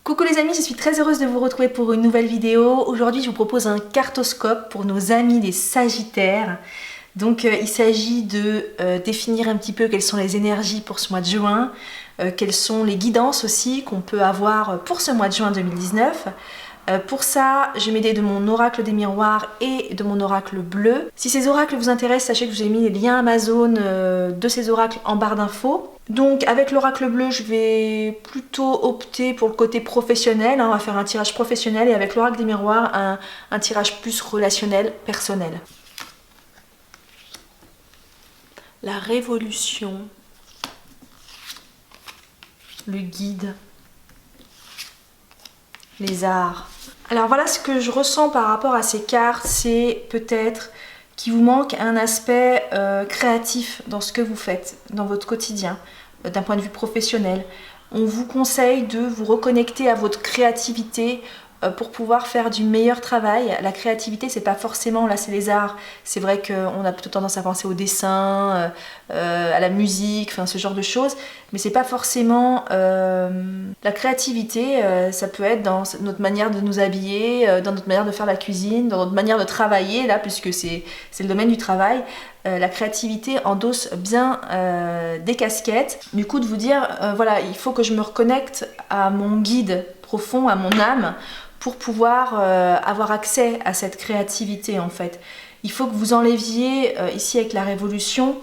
Coucou les amis, je suis très heureuse de vous retrouver pour une nouvelle vidéo. Aujourd'hui, je vous propose un cartoscope pour nos amis les Sagittaires. Donc, il s'agit de définir un petit peu quelles sont les énergies pour ce mois de juin, quelles sont les guidances aussi qu'on peut avoir pour ce mois de juin 2019. Pour ça, je vais m'aider de mon oracle des miroirs et de mon oracle bleu. Si ces oracles vous intéressent, sachez que je vous ai mis les liens Amazon de ces oracles en barre d'infos. Donc avec l'oracle bleu, je vais plutôt opter pour le côté professionnel, on va faire un tirage professionnel, et avec l'oracle des miroirs, un tirage plus relationnel, personnel. La révolution, le guide, les arts. Alors voilà ce que je ressens par rapport à ces cartes, c'est peut-être qu'il vous manque un aspect créatif dans ce que vous faites, dans votre quotidien, d'un point de vue professionnel. On vous conseille de vous reconnecter à votre créativité pour pouvoir faire du meilleur travail. La créativité, c'est pas forcément, là c'est les arts, c'est vrai qu'on a plutôt tendance à penser au dessin, à la musique, enfin ce genre de choses, mais c'est pas forcément la créativité, ça peut être dans notre manière de nous habiller, dans notre manière de faire la cuisine, dans notre manière de travailler, là, puisque c'est le domaine du travail. La créativité endosse bien des casquettes. Du coup, de vous dire, voilà, il faut que je me reconnecte à mon guide profond, à mon âme, pour pouvoir avoir accès à cette créativité en fait. Il faut que vous enleviez, ici avec la révolution,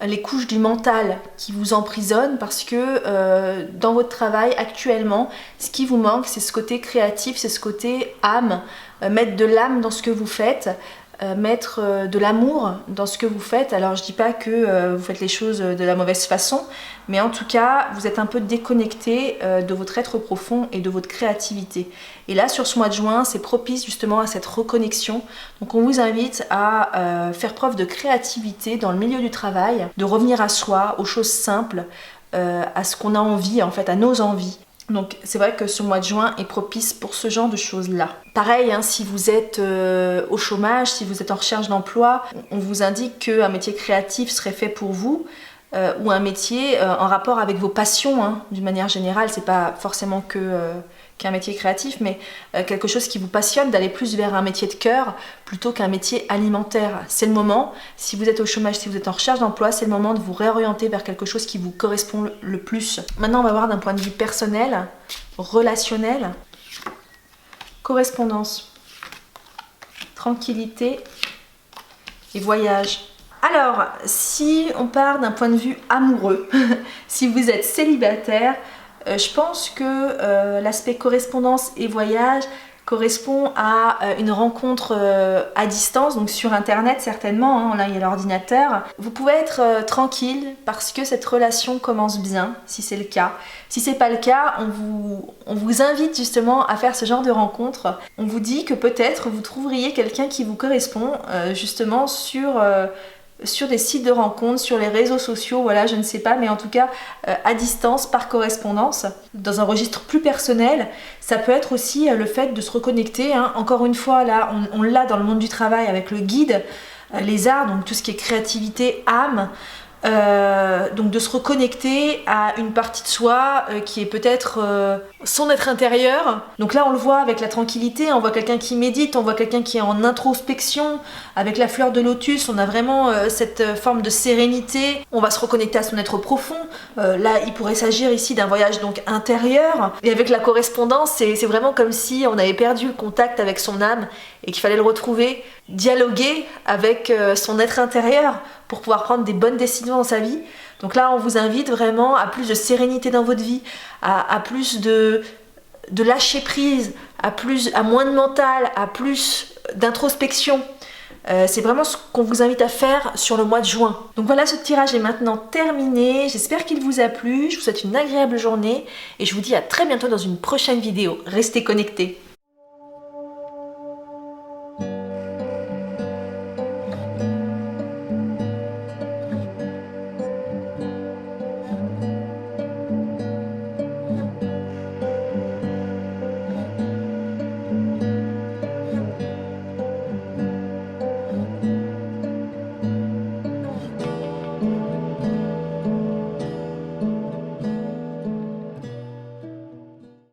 les couches du mental qui vous emprisonnent, parce que dans votre travail actuellement, ce qui vous manque, c'est ce côté créatif, c'est ce côté âme, mettre de l'âme dans ce que vous faites, mettre de l'amour dans ce que vous faites. Alors je dis pas que vous faites les choses de la mauvaise façon, mais en tout cas vous êtes un peu déconnecté de votre être profond et de votre créativité. Et là sur ce mois de juin, c'est propice justement à cette reconnexion. Donc on vous invite à faire preuve de créativité dans le milieu du travail, de revenir à soi, aux choses simples, à ce qu'on a envie en fait, à nos envies. Donc c'est vrai que ce mois de juin est propice pour ce genre de choses-là. Pareil, hein, si vous êtes au chômage, si vous êtes en recherche d'emploi, on vous indique qu'un métier créatif serait fait pour vous, ou un métier en rapport avec vos passions, hein, d'une manière générale. C'est pas forcément qu'un métier créatif, mais quelque chose qui vous passionne, d'aller plus vers un métier de cœur plutôt qu'un métier alimentaire. C'est le moment, si vous êtes au chômage, si vous êtes en recherche d'emploi, c'est le moment de vous réorienter vers quelque chose qui vous correspond le plus. Maintenant, on va voir d'un point de vue personnel, relationnel, correspondance, tranquillité et voyage. Alors, si on part d'un point de vue amoureux, si vous êtes célibataire, je pense que l'aspect correspondance et voyage correspond à une rencontre à distance, donc sur internet certainement, hein, là il y a l'ordinateur. Vous pouvez être tranquille parce que cette relation commence bien, si c'est le cas. Si c'est pas le cas, on vous invite justement à faire ce genre de rencontre. On vous dit que peut-être vous trouveriez quelqu'un qui vous correspond justement sur des sites de rencontres, sur les réseaux sociaux, voilà, je ne sais pas, mais en tout cas à distance, par correspondance, dans un registre plus personnel. Ça peut être aussi le fait de se reconnecter, hein. Encore une fois, là, on l'a dans le monde du travail avec le guide, les arts, donc tout ce qui est créativité, âme, donc de se reconnecter à une partie de soi qui est peut-être son être intérieur. Donc là on le voit avec la tranquillité, on voit quelqu'un qui médite, on voit quelqu'un qui est en introspection. Avec la fleur de lotus, on a vraiment cette forme de sérénité. On va se reconnecter à son être profond. Là il pourrait s'agir ici d'un voyage donc intérieur. Et avec la correspondance, c'est vraiment comme si on avait perdu le contact avec son âme et qu'il fallait le retrouver, dialoguer avec son être intérieur pour pouvoir prendre des bonnes décisions dans sa vie. Donc là, on vous invite vraiment à plus de sérénité dans votre vie, à plus de lâcher prise, à moins de mental, à plus d'introspection. C'est vraiment ce qu'on vous invite à faire sur le mois de juin. Donc voilà, ce tirage est maintenant terminé. J'espère qu'il vous a plu. Je vous souhaite une agréable journée et je vous dis à très bientôt dans une prochaine vidéo. Restez connectés.